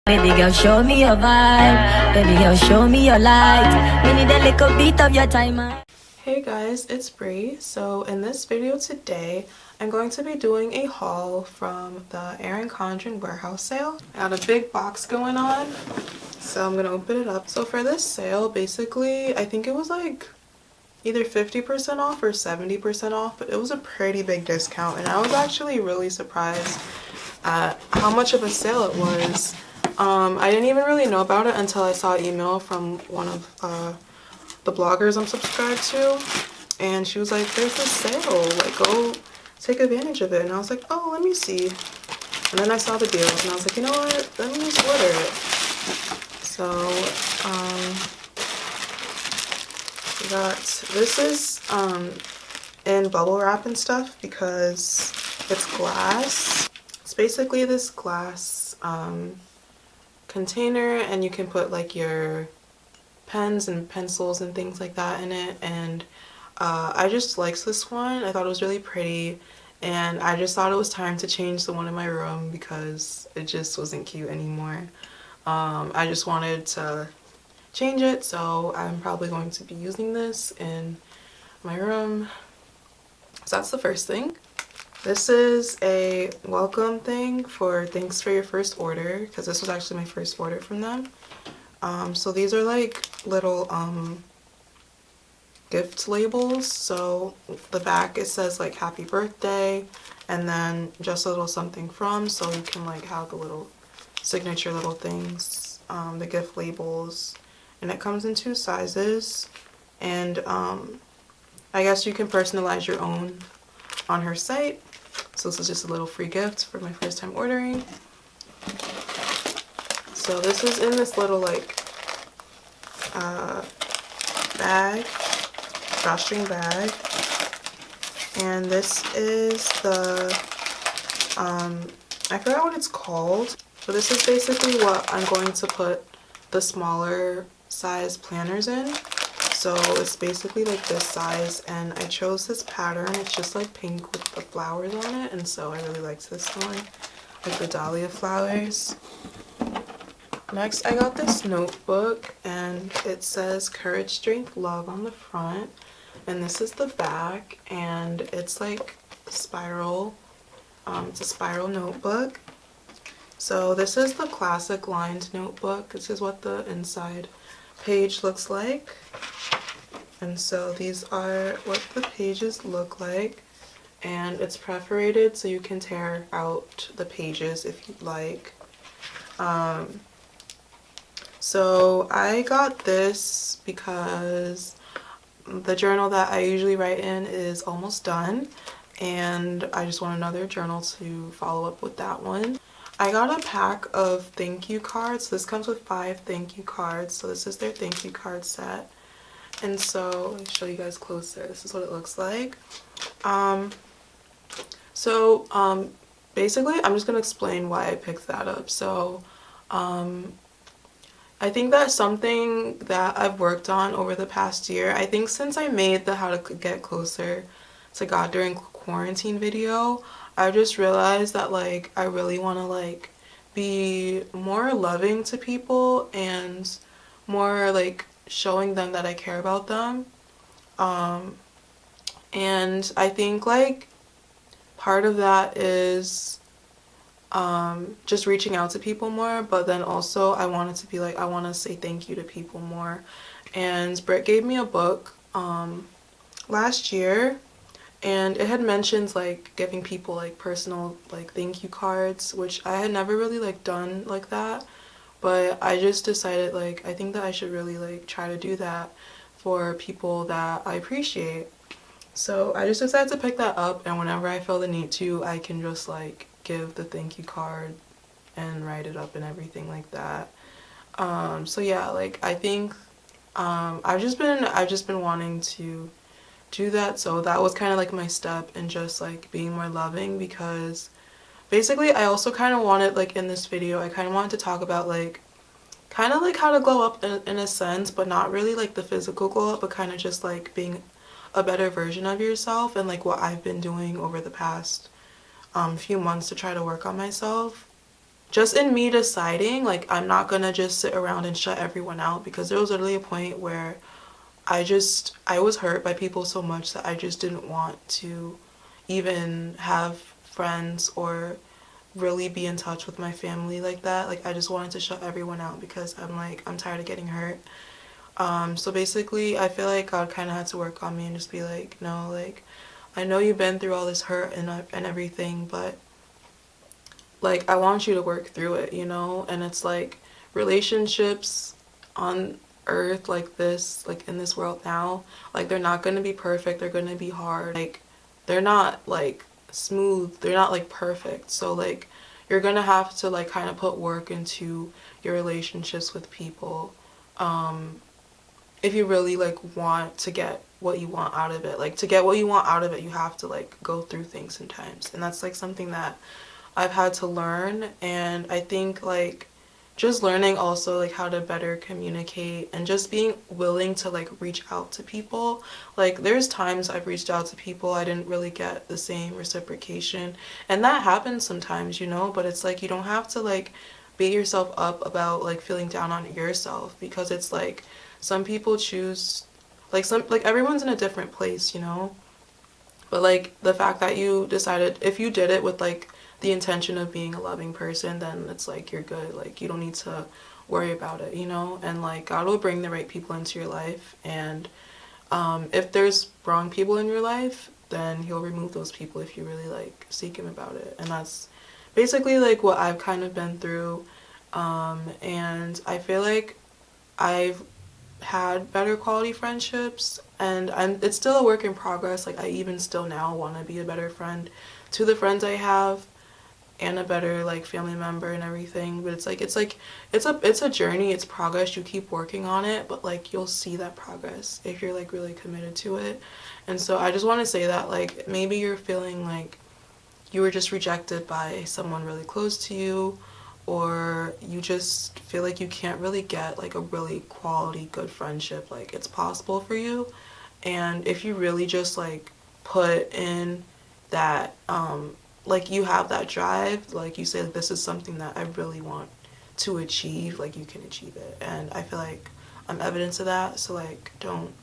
Baby girl, show me your vibe. Baby girl, show me your light. We need a little bit of your time. Hey guys, it's Bree. So in this video today, I'm going to be doing a haul from the Erin Condren warehouse sale. I got a big box going on, so I'm gonna open it up. So for this sale, basically, I think it was like either 50% off or 70% off, but it was a pretty big discount, and I was actually really surprised at how much of a sale it was. I didn't even really know about it until I saw an email from one of the bloggers I'm subscribed to, and she was like, there's this sale, like go take advantage of it. And I was like, oh, let me see. And then I saw the deals and I was like, you know what, let me just order it. So we got, this is in bubble wrap and stuff because it's glass. It's basically this glass container, and you can put like your pens and pencils and things like that in it, and I just liked this one. I thought it was really pretty, and I just thought it was time to change the one in my room because it just wasn't cute anymore. I just wanted to change it, so I'm probably going to be using this in my room. So that's the first thing. This is a welcome thing for thanks for your first order, because this was actually my first order from them. So these are like little gift labels. So the back, it says like happy birthday, and then just a little something from, so you can like have the little signature little things, the gift labels, and it comes in 2 sizes, and I guess you can personalize your own on her site. So this is just a little free gift for my first time ordering. So this is in this little like bag, drawstring bag, and this is the I forgot what it's called, but this is basically what I'm going to put the smaller size planners in. So it's basically like this size, and I chose this pattern. It's just like pink with the flowers on it, and so I really liked this one, like the dahlia flowers. Next, I got this notebook, and it says courage, strength, love on the front, and this is the back, and it's like spiral. It's a spiral notebook. So this is the classic lined notebook. This is what the inside page looks like, and so these are what the pages look like, and it's perforated so you can tear out the pages if you'd like. So I got this because the journal that I usually write in is almost done, and I just want another journal to follow up with that one. I got a pack of thank you cards. This comes with 5 thank you cards. So this is their thank you card set. And so let me show you guys closer. This is what it looks like. Basically, I'm just gonna explain why I picked that up. So I think that's something that I've worked on over the past year. I think since I made the how to get closer to God during quarantine video, I just realized that like I really want to like be more loving to people and more like showing them that I care about them. And I think like part of that is just reaching out to people more, but then also I wanted to be like, I want to say thank you to people more. And Britt gave me a book last year, and it had mentioned like giving people like personal like thank you cards, which I had never really like done like that, but I just decided like I think that I should really like try to do that for people that I appreciate. So I just decided to pick that up, and whenever I feel the need to, I can just like give the thank you card and write it up and everything like that. So yeah, like I think I've just been wanting to do that, so that was kind of like my step in just like being more loving, because basically I also kind of wanted like in this video I kind of wanted to talk about like kind of like how to glow up in a sense, but not really like the physical glow up, but kind of just like being a better version of yourself, and like what I've been doing over the past few months to try to work on myself. just in me deciding, like, I'm not gonna just sit around and shut everyone out, because there was literally a point where I was hurt by people so much that I just didn't want to even have friends or really be in touch with my family like that. Like, I just wanted to shut everyone out because I'm like, I'm tired of getting hurt. So basically, I feel like God kind of had to work on me and just be like, no, like, I know you've been through all this hurt and everything, but like, I want you to work through it, you know? And it's like, relationships on earth like this, like in this world now, like, they're not going to be perfect. They're going to be hard. Like, they're not like smooth. They're not like perfect. So like, you're going to have to like kind of put work into your relationships with people. If you really like want to get what you want out of it. Like, to get what you want out of it, you have to like go through things sometimes. And that's like something that I've had to learn. And I think like just learning also like how to better communicate and just being willing to like reach out to people. Like, there's times I've reached out to people, I didn't really get the same reciprocation, and that happens sometimes, you know, but it's like, you don't have to like beat yourself up about like feeling down on yourself, because it's like, some people choose, like, everyone's in a different place, you know. But like, the fact that you decided, if you did it with like the intention of being a loving person, then it's like, you're good. Like, you don't need to worry about it, you know. And like, God will bring the right people into your life, and if there's wrong people in your life, then he'll remove those people if you really like seek him about it. And that's basically like what I've kind of been through. And I feel like I've had better quality friendships, and it's still a work in progress. Like, I even still now want to be a better friend to the friends I have, and a better like family member and everything. But it's a journey, it's progress. You keep working on it, but like, you'll see that progress if you're like really committed to it. And so I just want to say that, like, maybe you're feeling like you were just rejected by someone really close to you, or you just feel like you can't really get like a really quality good friendship. Like, it's possible for you, and if you really just like put in that like, you have that drive, like you say, like, this is something that I really want to achieve, like, you can achieve it. And I feel like I'm evidence of that. So like, don't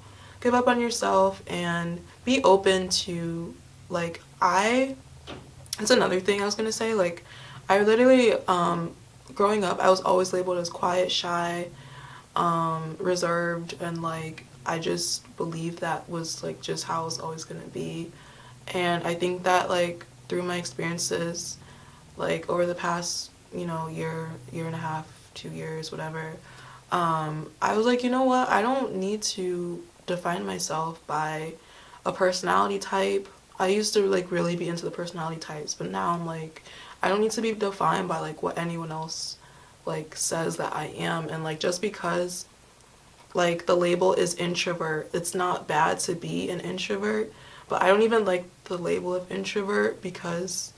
give up on yourself, and be open to like, that's another thing I was gonna say. Like, I literally, growing up, I was always labeled as quiet, shy, reserved, and like, I just believed that was like just how I was always gonna be. And I think that like, through my experiences, like over the past, you know, year and a half, 2 years, whatever, I was like, you know what, I don't need to define myself by a personality type. I used to like really be into the personality types, but now I'm like, I don't need to be defined by like what anyone else like says that I am. And like, just because like the label is introvert, it's not bad to be an introvert, but I don't even like the label of introvert, because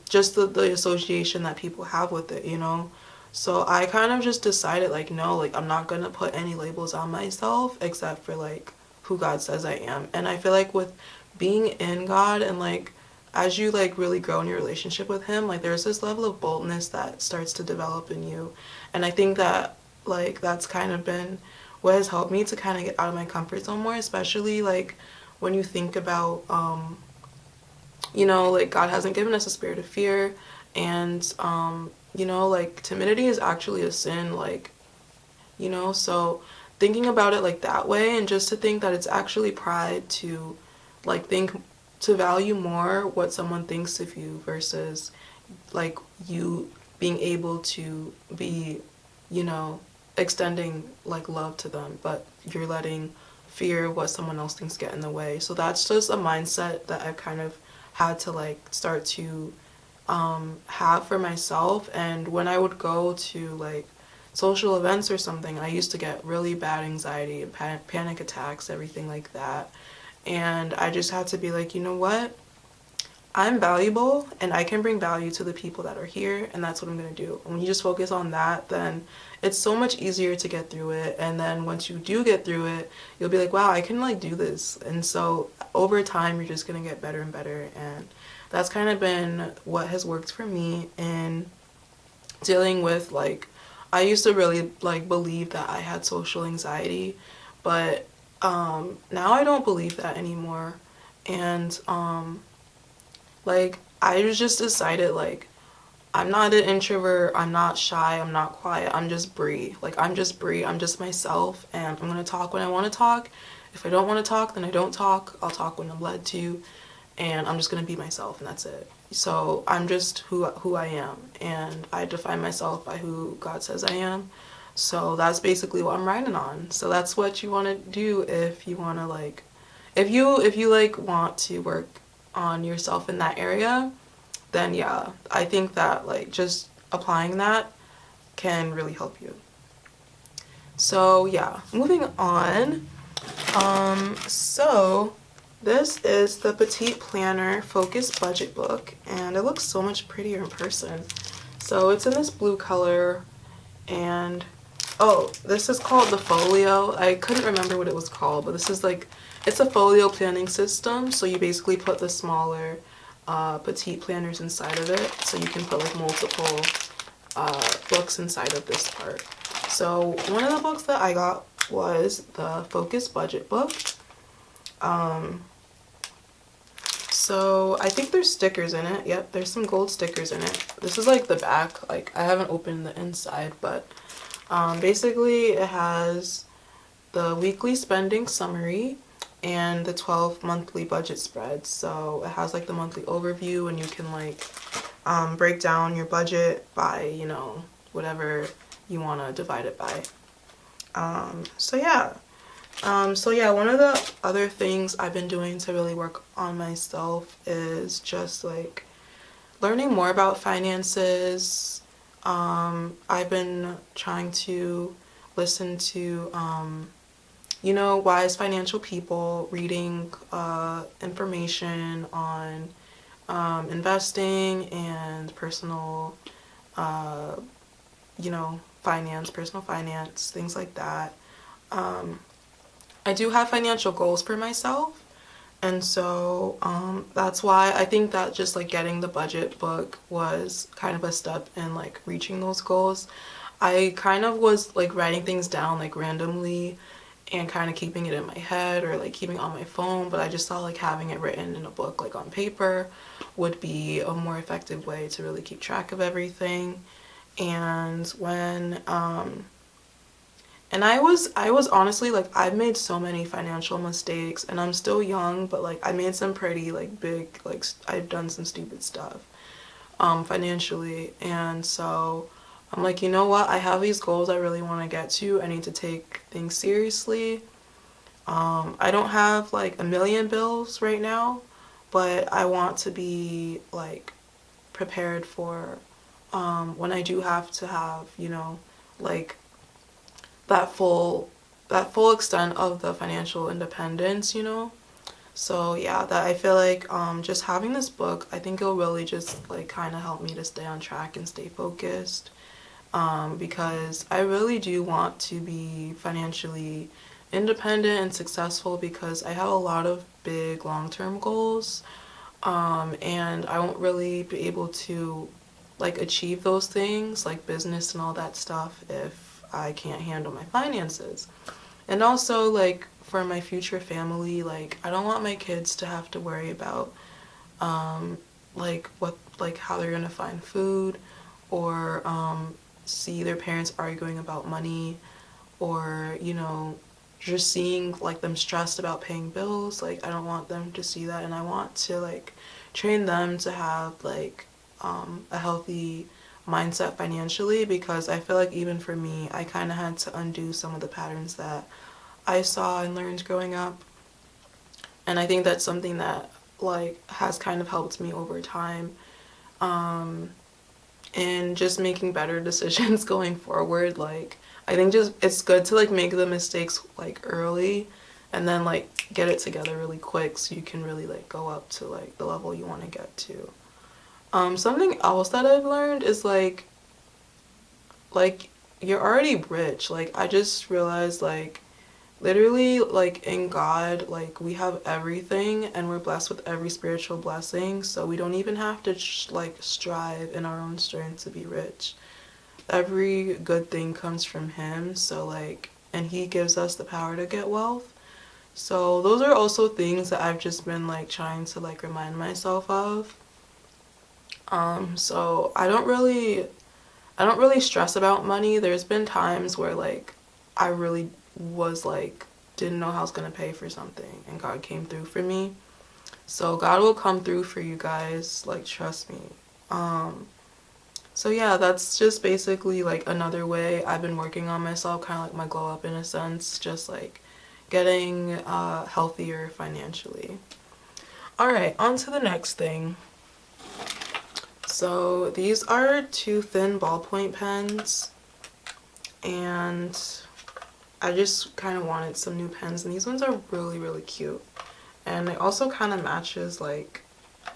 just the association that people have with it, you know. So I kind of just decided like, no, like, I'm not gonna put any labels on myself except for like who God says I am. And I feel like with being in God, and like, as you like really grow in your relationship with him, like, there's this level of boldness that starts to develop in you. And I think that like, that's kind of been what has helped me to kind of get out of my comfort zone more, especially like when you think about you know, like, God hasn't given us a spirit of fear, and you know, like, timidity is actually a sin, like, you know. So thinking about it like that way, and just to think that it's actually pride to like think, to value more what someone thinks of you versus like you being able to be, you know, extending like love to them, but you're letting fear of what someone else thinks get in the way. So that's just a mindset that I've kind of had to like start to have for myself. And when I would go to like social events or something, I used to get really bad anxiety and panic attacks, everything like that. And I just had to be like, you know what? I'm valuable, and I can bring value to the people that are here, and that's what I'm going to do. And when you just focus on that, then it's so much easier to get through it. And then once you do get through it, you'll be like, wow, I can like do this. And so over time, you're just going to get better and better. And that's kind of been what has worked for me in dealing with, like, I used to really like believe that I had social anxiety, but now I don't believe that anymore. And like, I just decided, like, I'm not an introvert, I'm not shy, I'm not quiet, I'm just Bree. Like, I'm just Bree, I'm just myself, and I'm gonna talk when I want to talk. If I don't want to talk, then I don't talk. I'll talk when I'm led to, and I'm just gonna be myself, and that's it. So I'm just who I am, and I define myself by who God says I am. So that's basically what I'm writing on. So that's what you want to do if you want to, like, if you like want to work on yourself in that area, then yeah, I think that, like, just applying that can really help you. So yeah, moving on. So this is the Petite Planner Focus Budget Book, and it looks so much prettier in person. So it's in this blue color, and oh, this is called the folio. I couldn't remember what it was called, but this is like, it's a folio planning system. So you basically put the smaller petite planners inside of it, so you can put like multiple books inside of this part. So one of the books that I got was the Focus Budget book. So I think there's stickers in it. Yep, there's some gold stickers in it. This is like the back. Like, I haven't opened the inside, but basically it has the weekly spending summary and the 12 monthly budget spreads. So it has like the monthly overview, and you can like break down your budget by, you know, whatever you want to divide it by. So yeah, one of the other things I've been doing to really work on myself is just like learning more about finances. I've been trying to listen to, you know, wise financial people, reading information on investing and personal, you know, personal finance, things like that. I do have financial goals for myself, and so that's why I think that just like getting the budget book was kind of a step in like reaching those goals. I kind of was like writing things down like randomly and kind of keeping it in my head or like keeping it on my phone, but I just thought like having it written in a book, like on paper, would be a more effective way to really keep track of everything. And when and I was honestly, like, I've made so many financial mistakes, and I'm still young, but like I made some pretty like big, like, I've done some stupid stuff financially. And so I'm like, you know what, I have these goals I really want to get to. I need to take things seriously. I don't have like a million bills right now, but I want to be like prepared for when I do have to have, you know, like that full extent of the financial independence, you know. So yeah, that I feel like just having this book, I think it'll really just like kind of help me to stay on track and stay focused, because I really do want to be financially independent and successful, because I have a lot of big long-term goals, and I won't really be able to like achieve those things like business and all that stuff if I can't handle my finances. And also, like, for my future family, like, I don't want my kids to have to worry about like how they're gonna find food, or see their parents arguing about money, or, you know, just seeing like them stressed about paying bills. Like, I don't want them to see that, and I want to like train them to have like a healthy mindset financially, because I feel like even for me, I kind of had to undo some of the patterns that I saw and learned growing up. And I think that's something that like has kind of helped me over time, in just making better decisions going forward. Like, I think just it's good to like make the mistakes like early, and then like get it together really quick so you can really like go up to like the level you want to get to. Something else that I've learned is like you're already rich. Like, I just realized, like, literally, like, in God, like, we have everything, and we're blessed with every spiritual blessing, so we don't even have to like strive in our own strength to be rich. every good thing comes from him. So like, and he gives us the power to get wealth. So those are also things that I've just been like trying to like remind myself of. So I don't really stress about money. There's been times where like I really was like didn't know how I was gonna pay for something, and God came through for me. So God will come through for you guys, like trust me. So yeah, that's just basically like another way I've been working on myself, kind of like my glow up in a sense, just like getting healthier financially. All right, on to the next thing. So these are two thin ballpoint pens, and I just kind of wanted some new pens, and these ones are really, really cute. And it also kind of matches like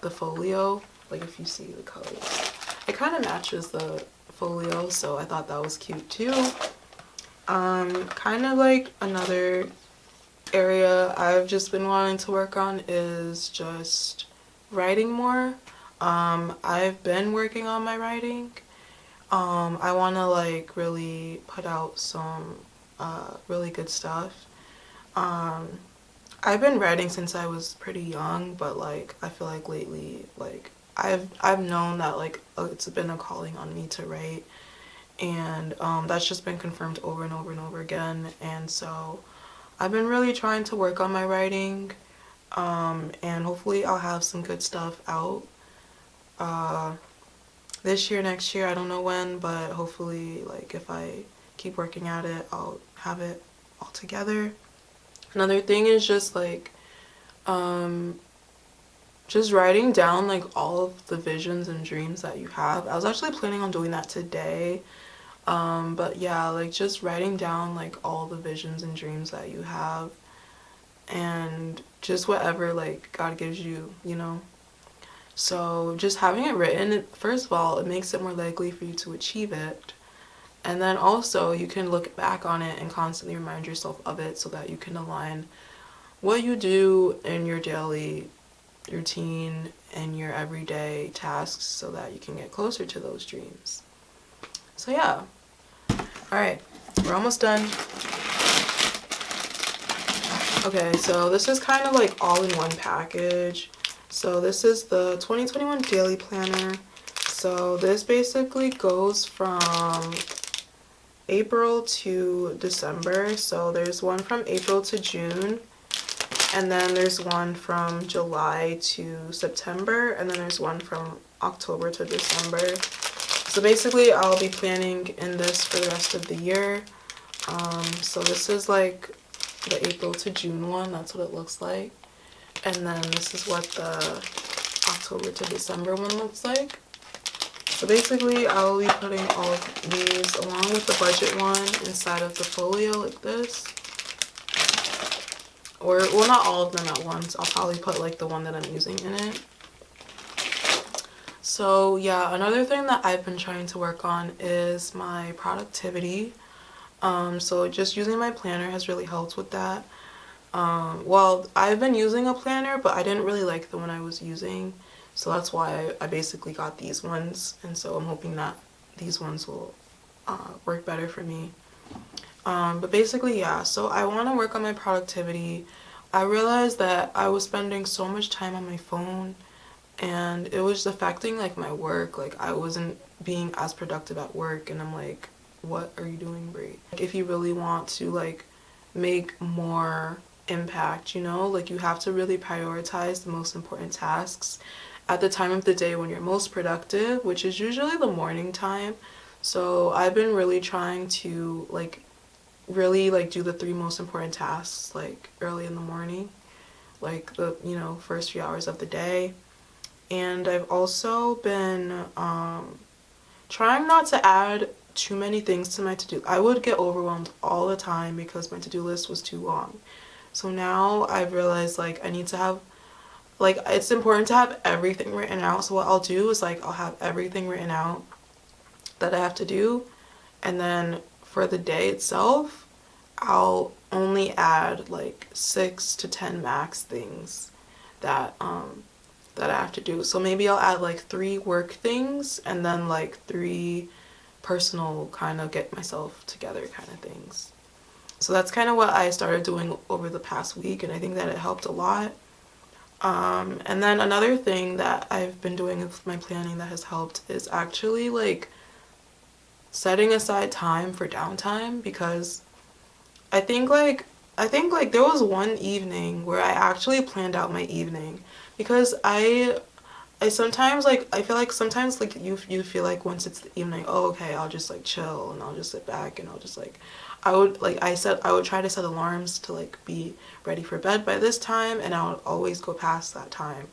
the folio, like if you see the colors. It kind of matches the folio, so I thought that was cute too. Kind of like another area I've just been wanting to work on is just writing more. I've been working on my writing. I want to like really put out some really good stuff. I've been writing since I was pretty young, but like I feel like lately like I've known that like it's been a calling on me to write, and that's just been confirmed over and over and over again. And so I've been really trying to work on my writing, and hopefully I'll have some good stuff out this year, next year. I don't know when, but hopefully like if I keep working at it, I'll have it all together. Another thing is just like just writing down like all of the visions and dreams that you have. I was actually planning on doing that today. But yeah, like just writing down like all the visions and dreams that you have, and just whatever like God gives you, you know. So just having it written, first of all, it makes it more likely for you to achieve it. And then also you can look back on it and constantly remind yourself of it so that you can align what you do in your daily routine and your everyday tasks so that you can get closer to those dreams. So yeah. Alright, we're almost done. Okay, so this is kind of like all in one package. So this is the 2021 Daily Planner. So this basically goes from April to December. So there's one from April to June, and then there's one from July to September, and then there's one from October to December. So basically I'll be planning in this for the rest of the year. So this is like the April to June one, that's what it looks like. And then this is what the October to December one looks like. So basically I'll be putting all of these along with the budget one inside of the folio like this. Or, well, not all of them at once. I'll probably put like the one that I'm using in it. So yeah, another thing that I've been trying to work on is my productivity. So just using my planner has really helped with that. Well, I've been using a planner, but I didn't really like the one I was using. So that's why I basically got these ones. And so I'm hoping that these ones will work better for me. But basically, yeah, so I want to work on my productivity. I realized that I was spending so much time on my phone, and it was affecting like my work. Like I wasn't being as productive at work, and I'm like, what are you doing, Brie? Like, if you really want to like make more impact, you know, like you have to really prioritize the most important tasks at the time of the day when you're most productive, which is usually the morning time. So I've been really trying to like really like do the 3 most important tasks like early in the morning, like the, you know, first few hours of the day. And I've also been trying not to add too many things to my to-do. I would get overwhelmed all the time because my to-do list was too long. So now I've realized like I need to have like, it's important to have everything written out. So what I'll do is like I'll have everything written out that I have to do, and then for the day itself I'll only add like 6 to 10 max things that that I have to do. So maybe I'll add like 3 work things and then like 3 personal kind of get myself together kind of things. So that's kind of what I started doing over the past week, and I think that it helped a lot. And then another thing that I've been doing with my planning that has helped is actually like setting aside time for downtime, because I think like there was one evening where I actually planned out my evening, because I sometimes like I feel like sometimes like you feel like once it's the evening, oh okay, I'll just like chill and I'll just sit back and I'll just like I would try to set alarms to like be ready for bed by this time, and I would always go past that time.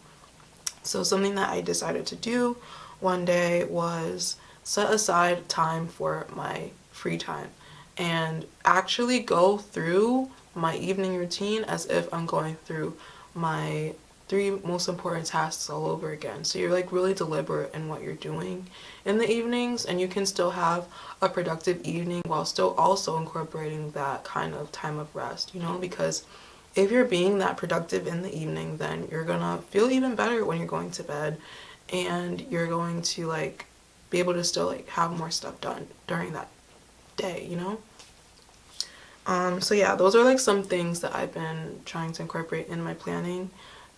So something that I decided to do one day was set aside time for my free time and actually go through my evening routine as if I'm going through my 3 most important tasks all over again. So you're like really deliberate in what you're doing in the evenings, and you can still have a productive evening while still also incorporating that kind of time of rest, you know, because if you're being that productive in the evening, then you're gonna feel even better when you're going to bed, and you're going to like be able to still like have more stuff done during that day, you know. So yeah, those are like some things that I've been trying to incorporate in my planning,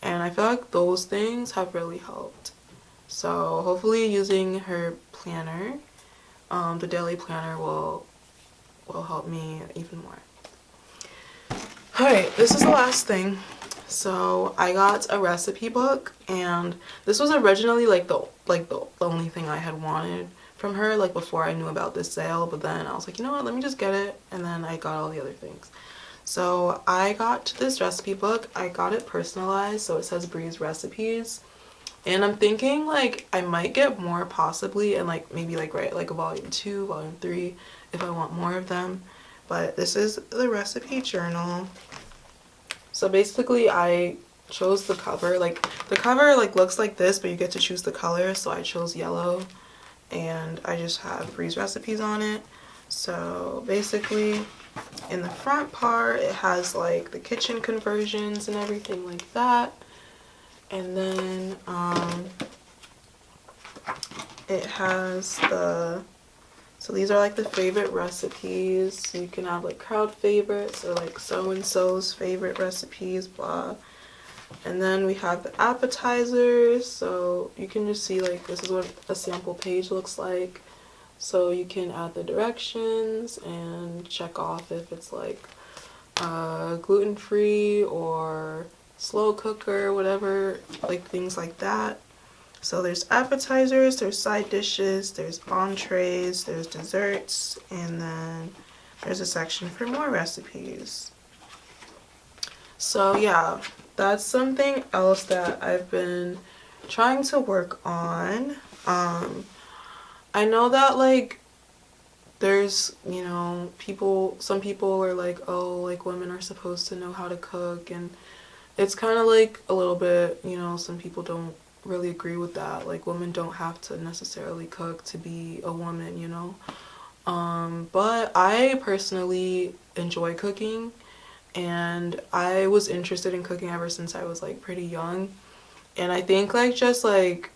and I feel like those things have really helped. So hopefully using her planner, the daily planner, will help me even more. Alright, this is the last thing. So I got a recipe book, and this was originally like the only thing I had wanted from her, like before I knew about this sale, but then I was like, you know what, let me just get it, and then I got all the other things. So I got this recipe book. I got it personalized, so it says Bree's Recipes, and I'm thinking like I might get more possibly, and like maybe like write like a volume 2, volume 3 if I want more of them. But this is the recipe journal. So basically I chose the cover. Like the cover like looks like this, but you get to choose the color, so I chose yellow, and I just have Bree's Recipes on it. So basically in the front part it has like the kitchen conversions and everything like that, and then it has so these are like the favorite recipes. So you can have like crowd favorites or like so-and-so's favorite recipes, blah. And then we have the appetizers, so you can just see like this is what a sample page looks like. So you can add the directions and check off if it's like gluten-free or slow cooker, whatever, like things like that. So there's appetizers, there's side dishes, there's entrees, there's desserts, and then there's a section for more recipes. So yeah, that's something else that I've been trying to work on. I know that like there's, you know, some people are like, oh, like women are supposed to know how to cook, and it's kind of like a little bit, you know, some people don't really agree with that. Like women don't have to necessarily cook to be a woman, you know. But I personally enjoy cooking, and I was interested in cooking ever since I was like pretty young. And I think like just like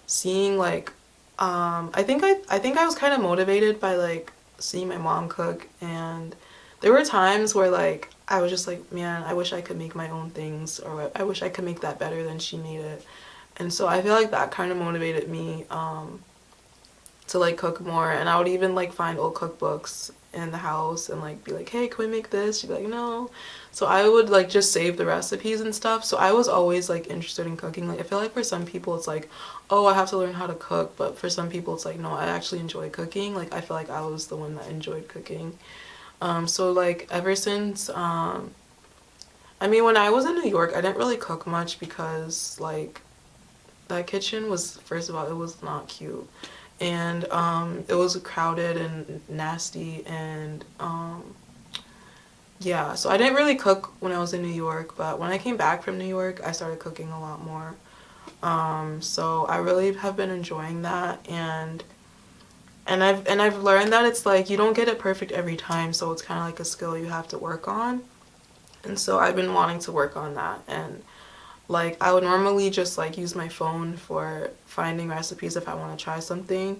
seeing like I think I was kind of motivated by like seeing my mom cook, and there were times where like I was just like, man, I wish I could make my own things, or I wish I could make that better than she made it. And so I feel like that kind of motivated me to like cook more. And I would even like find old cookbooks in the house and like be like, hey, can we make this? She'd be like, no. So I would like just save the recipes and stuff. So I was always like interested in cooking. Like I feel like for some people it's like, oh, I have to learn how to cook, but for some people it's like, no, I actually enjoy cooking. Like I feel like I was the one that enjoyed cooking. So like ever since I mean, when I was in New York, I didn't really cook much because like that kitchen was, first of all, it was not cute, and it was crowded and nasty, and yeah, so I didn't really cook when I was in New York. But when I came back from New York, I started cooking a lot more. So I really have been enjoying that, and I've learned that it's like you don't get it perfect every time, so it's kind of like a skill you have to work on. And so I've been wanting to work on that, and like I would normally just like use my phone for finding recipes if I want to try something,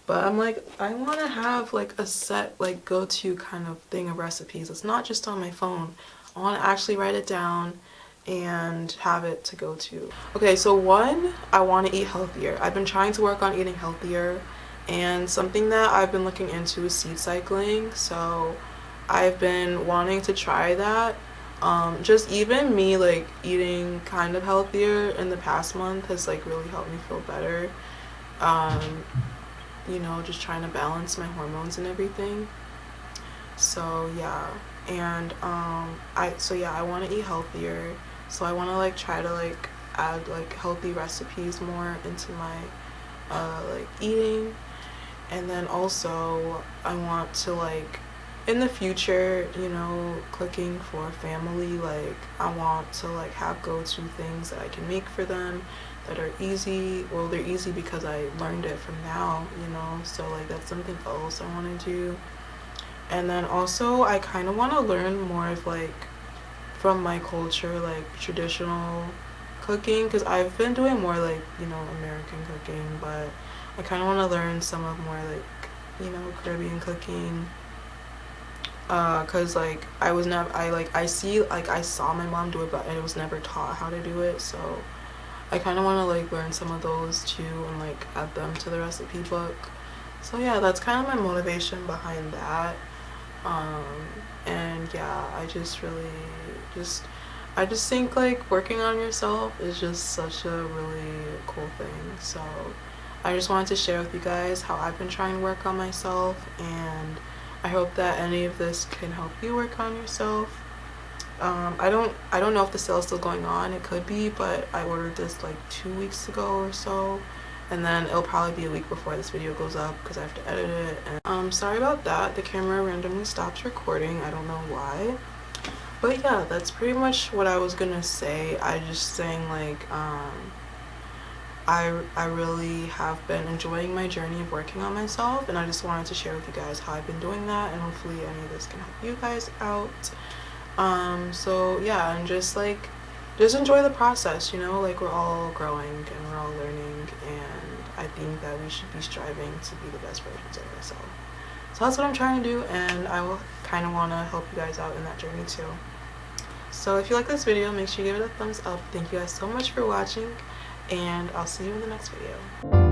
But I'm like, I want to have like a set like go-to kind of thing of recipes. It's not just on my phone. I want to actually write it down and have it to go to. Okay, so one, I want to eat healthier. I've been trying to work on eating healthier, and something that I've been looking into is seed cycling. So I've been wanting to try that. Just even me like eating kind of healthier in the past month has like really helped me feel better. Um, you know, just trying to balance my hormones and everything. So yeah, and I want to eat healthier. So I want to like try to like add like healthy recipes more into my like eating. And then also I want to like in the future, you know, cooking for family, like I want to like have go-to things that I can make for them that are easy. Well, they're easy because I learned it from now, you know, so like that's something else I want to do. And then also I kind of want to learn more of like from my culture, like traditional cooking, because I've been doing more like, you know, American cooking, but I kind of want to learn some of more like, you know, Caribbean cooking. Cause like I was never, I see, like I saw my mom do it, but I was never taught how to do it. So I kind of want to like learn some of those too and like add them to the recipe book. So yeah, that's kind of my motivation behind that. Um, and yeah, I just think like working on yourself is just such a really cool thing. So I just wanted to share with you guys how I've been trying to work on myself, and I hope that any of this can help you work on yourself. I don't know if the sale is still going on. It could be, but I ordered this like 2 weeks ago or so, and then it'll probably be a week before this video goes up because I have to edit it. And sorry about that. The camera randomly stopped recording. I don't know why. But yeah, that's pretty much what I was gonna say. I just saying like I really have been enjoying my journey of working on myself, and I just wanted to share with you guys how I've been doing that, and hopefully any of this can help you guys out. So yeah, and just enjoy the process, you know, like we're all growing and we're all learning, and I think that we should be striving to be the best versions of ourselves. So that's what I'm trying to do, and I will kind of want to help you guys out in that journey too. So if you like this video, make sure you give it a thumbs up. Thank you guys so much for watching, and I'll see you in the next video.